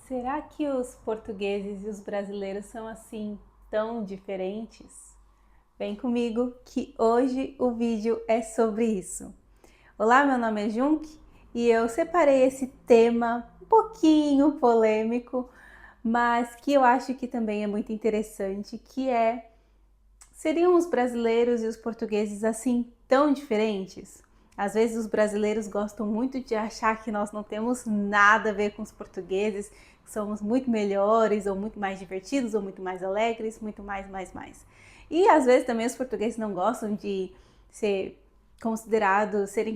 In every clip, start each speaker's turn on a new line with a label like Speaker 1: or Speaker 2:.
Speaker 1: Será que os portugueses e os brasileiros são assim tão diferentes? Vem comigo que hoje o vídeo é sobre isso. Olá, meu nome é Junk e eu separei esse tema um pouquinho polêmico, mas que eu acho que também é muito interessante, que é: seriam os brasileiros e os portugueses assim tão diferentes? Às vezes os brasileiros gostam muito de achar que nós não temos nada a ver com os portugueses, que somos muito melhores, ou muito mais divertidos, ou muito mais alegres, muito mais. E às vezes também os portugueses não gostam de serem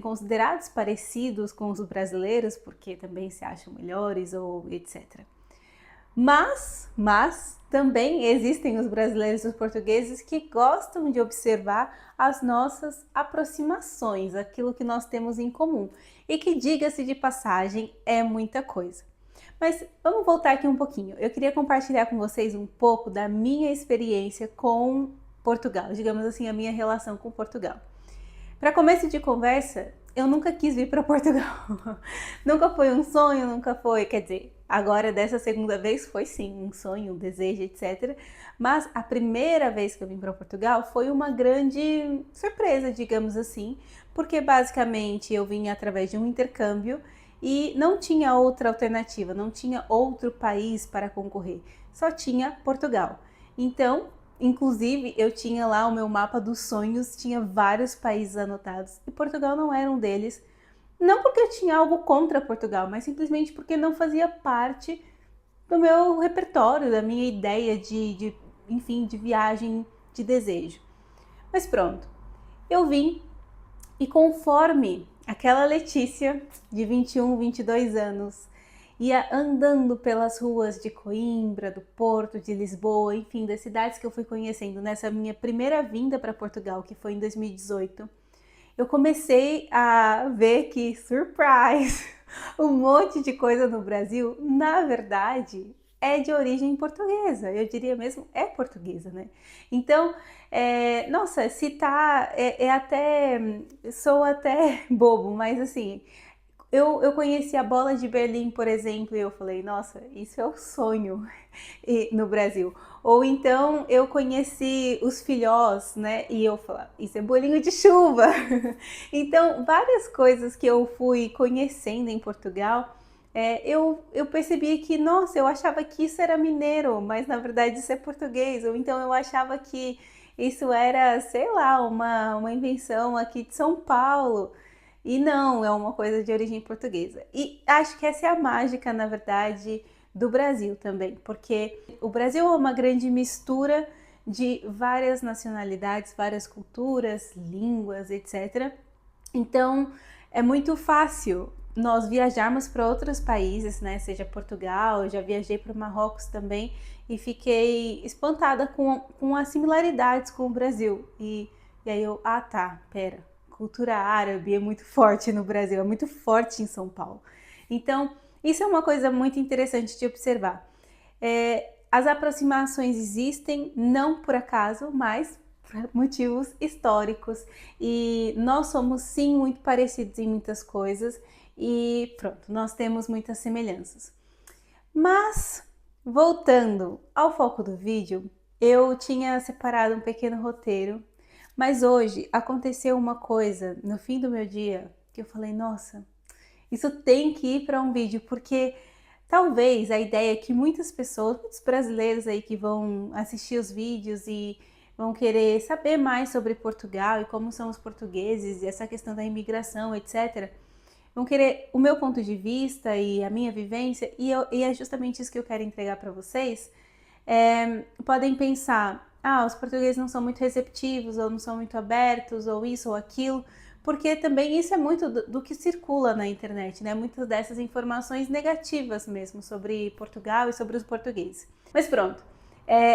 Speaker 1: considerados parecidos com os brasileiros, porque também se acham melhores ou etc. Mas também existem os brasileiros e os portugueses que gostam de observar as nossas aproximações, aquilo que nós temos em comum. E que, diga-se de passagem, é muita coisa. Mas vamos voltar aqui um pouquinho. Eu queria compartilhar com vocês um pouco da minha experiência com Portugal, digamos assim, a minha relação com Portugal. Para começo de conversa, eu nunca quis vir para Portugal. Nunca foi um sonho, nunca foi, quer dizer, agora dessa segunda vez foi sim um sonho, um desejo, etc. Mas a primeira vez que eu vim para Portugal foi uma grande surpresa, digamos assim, porque basicamente eu vim através de um intercâmbio e não tinha outra alternativa, não tinha outro país para concorrer, só tinha Portugal. Então, inclusive, eu tinha lá o meu mapa dos sonhos, tinha vários países anotados e Portugal não era um deles. Não porque eu tinha algo contra Portugal, mas simplesmente porque não fazia parte do meu repertório, da minha ideia enfim, de viagem, de desejo. Mas pronto, eu vim e conforme aquela Letícia de 21, 22 anos ia andando pelas ruas de Coimbra, do Porto, de Lisboa, enfim, das cidades que eu fui conhecendo nessa minha primeira vinda para Portugal, que foi em 2018, eu comecei a ver que, surprise, um monte de coisa no Brasil, na verdade, é de origem portuguesa. Eu diria mesmo, é portuguesa, né? Então, nossa, citar sou até bobo, mas assim, eu conheci a bola de Berlim, por exemplo, e eu falei, nossa, isso é o sonho no Brasil. Ou então eu conheci os filhós, né? E eu falei, isso é bolinho de chuva. Então, várias coisas que eu fui conhecendo em Portugal, eu percebi que, nossa, eu achava que isso era mineiro, mas na verdade isso é português. Ou então eu achava que isso era, sei lá, uma invenção aqui de São Paulo. E não, é uma coisa de origem portuguesa. E acho que essa é a mágica, na verdade, do Brasil também, porque o Brasil é uma grande mistura de várias nacionalidades, várias culturas, línguas, etc. Então, é muito fácil nós viajarmos para outros países, né? Seja Portugal, eu já viajei para o Marrocos também e fiquei espantada com as similaridades com o Brasil. E aí pera, cultura árabe é muito forte no Brasil, é muito forte em São Paulo. Então, isso é uma coisa muito interessante de observar. As aproximações existem, não por acaso, mas por motivos históricos. E nós somos sim muito parecidos em muitas coisas e pronto, nós temos muitas semelhanças. Mas, voltando ao foco do vídeo, eu tinha separado um pequeno roteiro, mas hoje aconteceu uma coisa no fim do meu dia que eu falei, nossa, isso tem que ir para um vídeo, porque talvez a ideia é que muitas pessoas, muitos brasileiros aí que vão assistir os vídeos e vão querer saber mais sobre Portugal e como são os portugueses e essa questão da imigração, etc. Vão querer o meu ponto de vista e a minha vivência, e é justamente isso que eu quero entregar para vocês. Podem pensar, os portugueses não são muito receptivos, ou não são muito abertos, ou isso ou aquilo, porque também isso é muito do que circula na internet, né? Muitas dessas informações negativas mesmo sobre Portugal e sobre os portugueses. Mas pronto,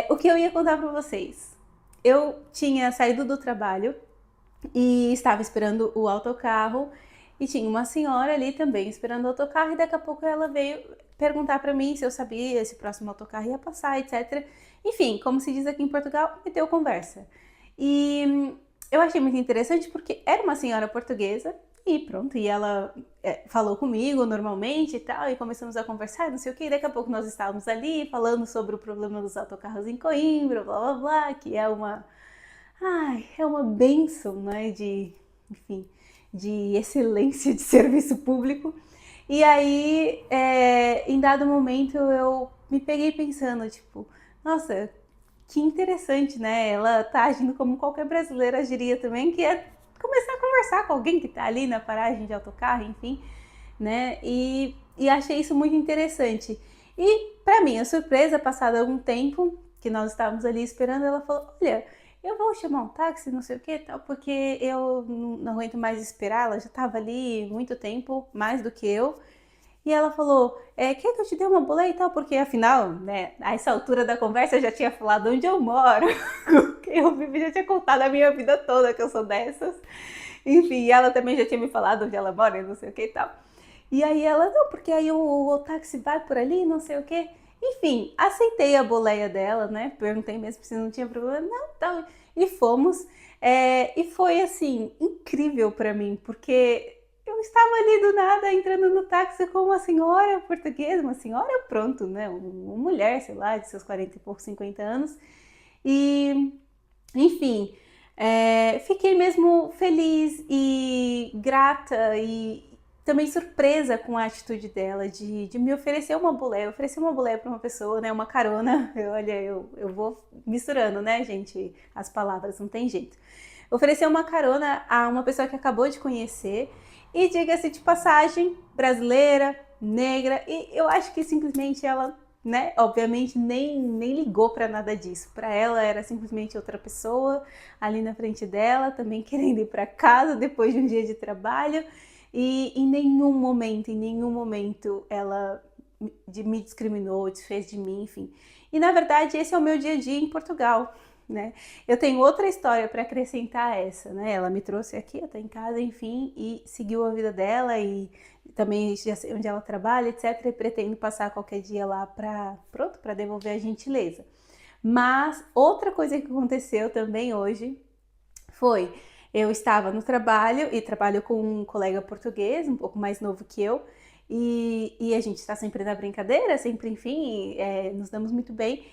Speaker 1: o que eu ia contar para vocês? Eu tinha saído do trabalho e estava esperando o autocarro e tinha uma senhora ali também esperando o autocarro e daqui a pouco ela veio perguntar para mim se eu sabia se o próximo autocarro ia passar, etc. Enfim, como se diz aqui em Portugal, me deu conversa. E eu achei muito interessante porque era uma senhora portuguesa E pronto, e ela falou comigo normalmente e tal, e começamos a conversar, não sei o que, e daqui a pouco nós estávamos ali falando sobre o problema dos autocarros em Coimbra, blá blá blá, que é uma bênção, né, enfim, de excelência de serviço público. E aí, em dado momento, eu me peguei pensando, tipo, nossa, que interessante, né? Ela tá agindo como qualquer brasileira agiria também, que é começar a conversar com alguém que tá ali na paragem de autocarro, enfim, né? E achei isso muito interessante. E para mim, a surpresa, passado algum tempo que nós estávamos ali esperando, ela falou: Olha, eu vou chamar um táxi, não sei o que, tal, porque eu não aguento mais esperar. Ela já estava ali muito tempo, mais do que eu. E ela falou, quer que eu te dê uma boleia e tal? Porque afinal, né, a essa altura da conversa eu já tinha falado onde eu moro, eu vivo, já tinha contado a minha vida toda que eu sou dessas. Enfim, ela também já tinha me falado onde ela mora e não sei o que e tal. E aí ela, não, porque aí o táxi vai por ali, não sei o que. Enfim, aceitei a boleia dela, né? Perguntei mesmo se não tinha problema. Não, tal. E fomos. E foi assim, incrível para mim, porque eu estava ali do nada entrando no táxi com uma senhora portuguesa, uma senhora pronto, né? Uma mulher, sei lá, de seus 40 e poucos, 50 anos. E, enfim, fiquei mesmo feliz e grata e também surpresa com a atitude dela de me oferecer uma boleia. Oferecer uma boleia para uma pessoa, né? Uma carona. Eu vou misturando, né, gente? As palavras, não tem jeito. Oferecer uma carona a uma pessoa que acabou de conhecer e, diga-se de passagem, brasileira, negra, e eu acho que simplesmente ela, né, obviamente nem ligou para nada disso. Para ela era simplesmente outra pessoa ali na frente dela, também querendo ir para casa depois de um dia de trabalho, e em nenhum momento ela me discriminou, desfez de mim, enfim. E na verdade esse é o meu dia a dia em Portugal, né? Eu tenho outra história para acrescentar a essa, né? Ela me trouxe aqui até em casa, enfim, e seguiu a vida dela e também já sei onde ela trabalha, etc. E pretendo passar qualquer dia lá para devolver a gentileza. Mas outra coisa que aconteceu também hoje foi, eu estava no trabalho e trabalho com um colega português, um pouco mais novo que eu, e a gente está sempre na brincadeira, sempre, enfim, nos damos muito bem.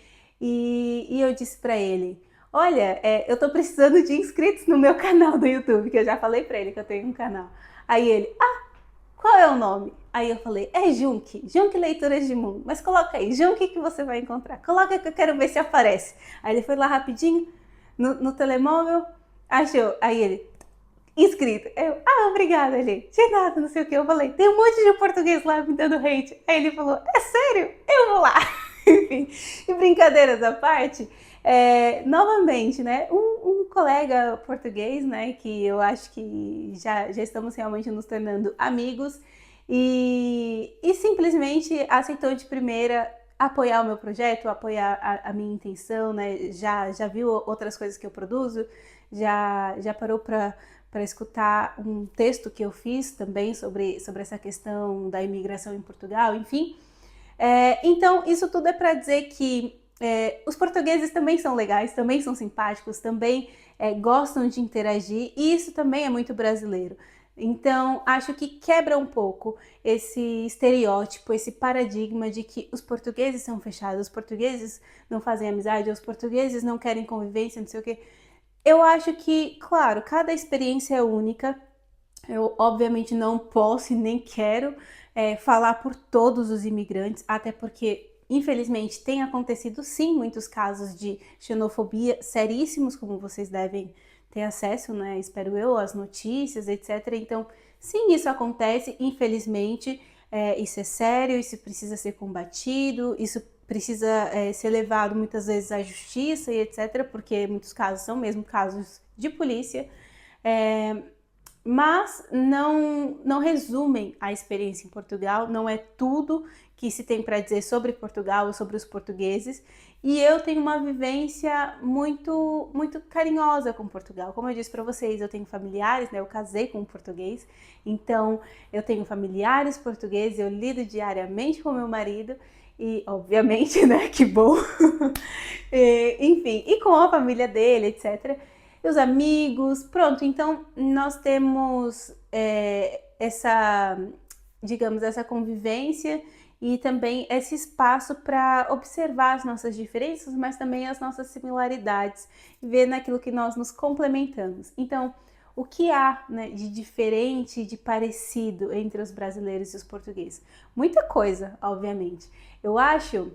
Speaker 1: E eu disse para ele, olha, eu tô precisando de inscritos no meu canal do YouTube, que eu já falei para ele que eu tenho um canal. Aí ele, qual é o nome? Aí eu falei, é Junk Leituras de Mundo. Mas coloca aí, Junk que você vai encontrar. Coloca que eu quero ver se aparece. Aí ele foi lá rapidinho, no telemóvel, achou. Aí ele, inscrito. Eu, obrigada, ele. De nada, não sei o que. Eu falei, tem um monte de português lá me dando hate. Aí ele falou, é sério? Eu vou lá. Enfim, e brincadeiras à parte, novamente, né, um colega português, né, que eu acho que já estamos realmente nos tornando amigos e simplesmente aceitou de primeira apoiar o meu projeto, apoiar a minha intenção, né, já viu outras coisas que eu produzo, já parou para escutar um texto que eu fiz também sobre essa questão da imigração em Portugal, enfim. Então, isso tudo é para dizer que os portugueses também são legais, também são simpáticos, também gostam de interagir, e isso também é muito brasileiro. Então, acho que quebra um pouco esse estereótipo, esse paradigma de que os portugueses são fechados, os portugueses não fazem amizade, os portugueses não querem convivência, não sei o quê. Eu acho que, claro, cada experiência é única. Eu, obviamente, não posso e nem quero falar por todos os imigrantes, até porque, infelizmente, tem acontecido sim muitos casos de xenofobia seríssimos, como vocês devem ter acesso, né? Espero eu, às notícias, etc. Então, sim, isso acontece, infelizmente, isso é sério, isso precisa ser combatido, isso precisa ser levado muitas vezes à justiça e etc., porque muitos casos são mesmo casos de polícia. Mas não resumem a experiência em Portugal, não é tudo que se tem para dizer sobre Portugal ou sobre os portugueses, e eu tenho uma vivência muito carinhosa com Portugal. Como eu disse para vocês, eu tenho familiares, né? Eu casei com um português, então eu tenho familiares portugueses, eu lido diariamente com meu marido, e obviamente, né, que bom, enfim, e com a família dele, etc., os amigos, pronto, então nós temos essa, digamos, essa convivência e também esse espaço para observar as nossas diferenças, mas também as nossas similaridades e ver naquilo que nós nos complementamos. Então, o que há, né, de diferente, de parecido entre os brasileiros e os portugueses? Muita coisa, obviamente. Eu acho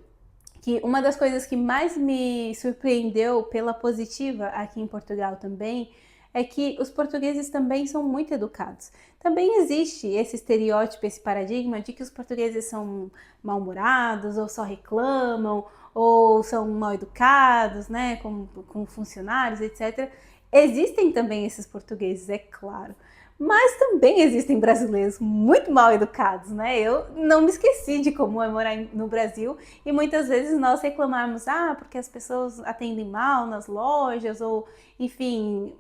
Speaker 1: que uma das coisas que mais me surpreendeu pela positiva aqui em Portugal também é que os portugueses também são muito educados. Também existe esse estereótipo, esse paradigma de que os portugueses são mal-humorados, ou só reclamam, ou são mal educados, né, com funcionários, etc. Existem também esses portugueses, é claro. Mas também existem brasileiros muito mal educados, né? Eu não me esqueci de como é morar no Brasil e muitas vezes nós reclamamos, porque as pessoas atendem mal nas lojas ou, enfim,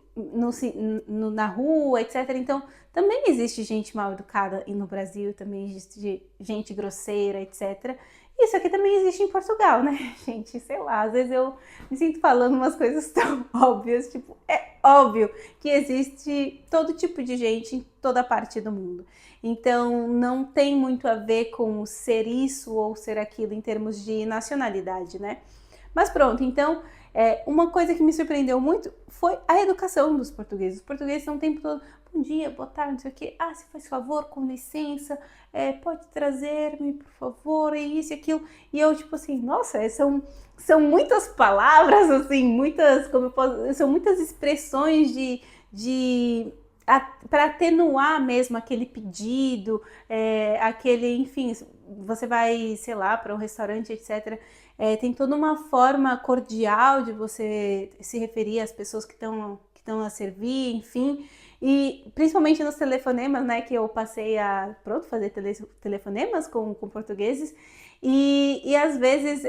Speaker 1: na rua, etc. Então, também existe gente mal educada no Brasil, também existe gente grosseira, etc. Isso aqui também existe em Portugal, né, gente? Sei lá, às vezes eu me sinto falando umas coisas tão óbvias, tipo, é óbvio que existe todo tipo de gente em toda parte do mundo. Então, não tem muito a ver com ser isso ou ser aquilo em termos de nacionalidade, né? Mas pronto, então, uma coisa que me surpreendeu muito foi a educação dos portugueses. Os portugueses estão o tempo todo, bom dia, boa tarde, não sei o quê. Se faz favor, com licença, pode trazer-me, por favor, e isso e aquilo. E eu, tipo assim, nossa, são muitas palavras, assim, são muitas expressões para atenuar mesmo aquele pedido, enfim, você vai, sei lá, para um restaurante, etc. Tem toda uma forma cordial de você se referir às pessoas que estão a servir, enfim. E principalmente nos telefonemas, né, que eu passei a fazer telefonemas com portugueses. E às vezes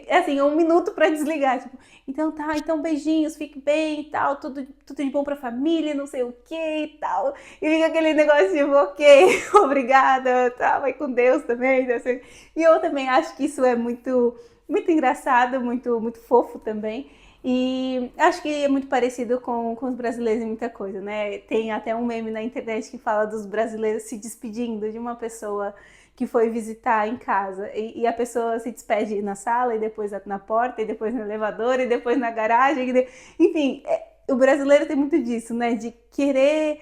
Speaker 1: assim, 1 minuto para desligar, tipo, então beijinhos, fique bem e tal, tudo de bom pra família, não sei o que e tal. E fica aquele negócio de, ok, obrigada, tá, vai com Deus também. Assim. E eu também acho que isso é muito, muito engraçado, muito, muito fofo também. E acho que é muito parecido com os brasileiros em muita coisa, né? Tem até um meme na internet que fala dos brasileiros se despedindo de uma pessoa que foi visitar em casa e a pessoa se despede na sala e depois na porta e depois no elevador e depois na garagem, enfim, o brasileiro tem muito disso, né, de querer,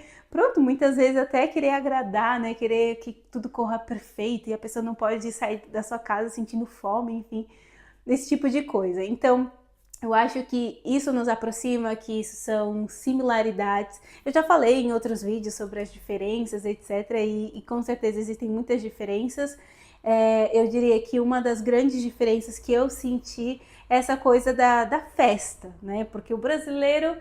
Speaker 1: muitas vezes até querer agradar, né, querer que tudo corra perfeito e a pessoa não pode sair da sua casa sentindo fome, enfim, desse tipo de coisa. Então, eu acho que isso nos aproxima, que isso são similaridades. Eu já falei em outros vídeos sobre as diferenças, etc. E com certeza existem muitas diferenças. Eu diria que uma das grandes diferenças que eu senti é essa coisa da festa, né? Porque o brasileiro...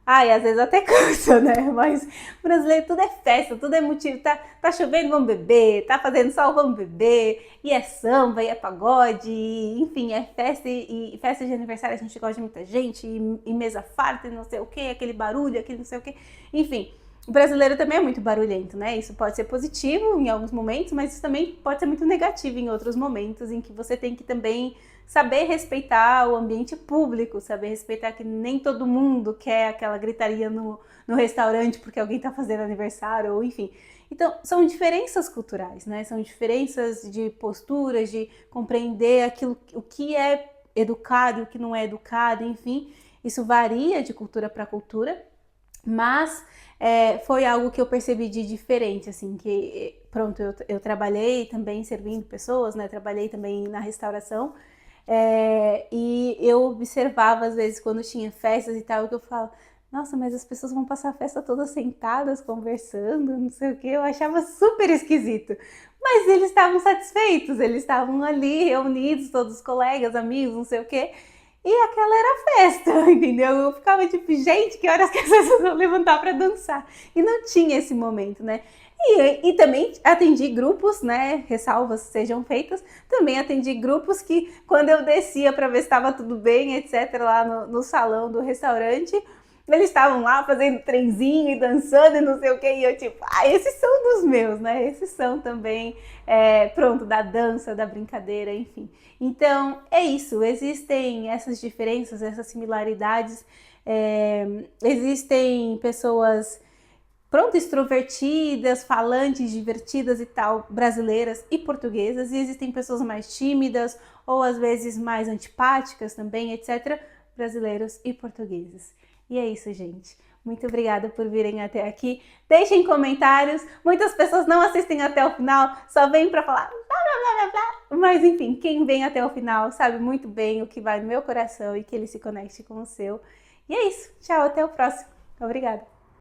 Speaker 1: às vezes até cansa, né? Mas brasileiro tudo é festa, tudo é motivo. Tá chovendo, vamos beber. Tá fazendo sol, vamos beber. E é samba, e é pagode. Enfim, é festa e festa de aniversário a gente gosta de muita gente. E mesa farta e não sei o que, aquele barulho, aquele não sei o que. Enfim, o brasileiro também é muito barulhento, né? Isso pode ser positivo em alguns momentos, mas isso também pode ser muito negativo em outros momentos, em que você tem que também saber respeitar o ambiente público, saber respeitar que nem todo mundo quer aquela gritaria no restaurante porque alguém está fazendo aniversário, ou enfim. Então, são diferenças culturais, né? São diferenças de posturas, de compreender o que é educado e o que não é educado, enfim. Isso varia de cultura para cultura, mas foi algo que eu percebi de diferente, assim, que eu trabalhei também servindo pessoas, né? Trabalhei também na restauração, e eu observava às vezes quando tinha festas e tal, que eu falava, nossa, mas as pessoas vão passar a festa todas sentadas, conversando, não sei o que, eu achava super esquisito. Mas eles estavam satisfeitos, eles estavam ali reunidos, todos os colegas, amigos, não sei o que, e aquela era a festa, entendeu? Eu ficava tipo, gente, que horas que as pessoas vão levantar para dançar? E não tinha esse momento, né? E também atendi grupos, né? Ressalvas sejam feitas. Também atendi grupos que, quando eu descia para ver se estava tudo bem, etc., lá no salão do restaurante, eles estavam lá fazendo trenzinho e dançando e não sei o que. E eu, tipo, esses são dos meus, né? Esses são também, da dança, da brincadeira, enfim. Então, é isso. Existem essas diferenças, essas similaridades. Existem pessoas pronto, extrovertidas, falantes, divertidas e tal, brasileiras e portuguesas, e existem pessoas mais tímidas ou às vezes mais antipáticas também, etc., brasileiros e portugueses. E é isso, gente. Muito obrigada por virem até aqui. Deixem comentários. Muitas pessoas não assistem até o final, só vêm para falar blá, blá, blá, blá. Mas enfim, quem vem até o final sabe muito bem o que vai no meu coração e que ele se conecte com o seu. E é isso. Tchau, até o próximo. Obrigada.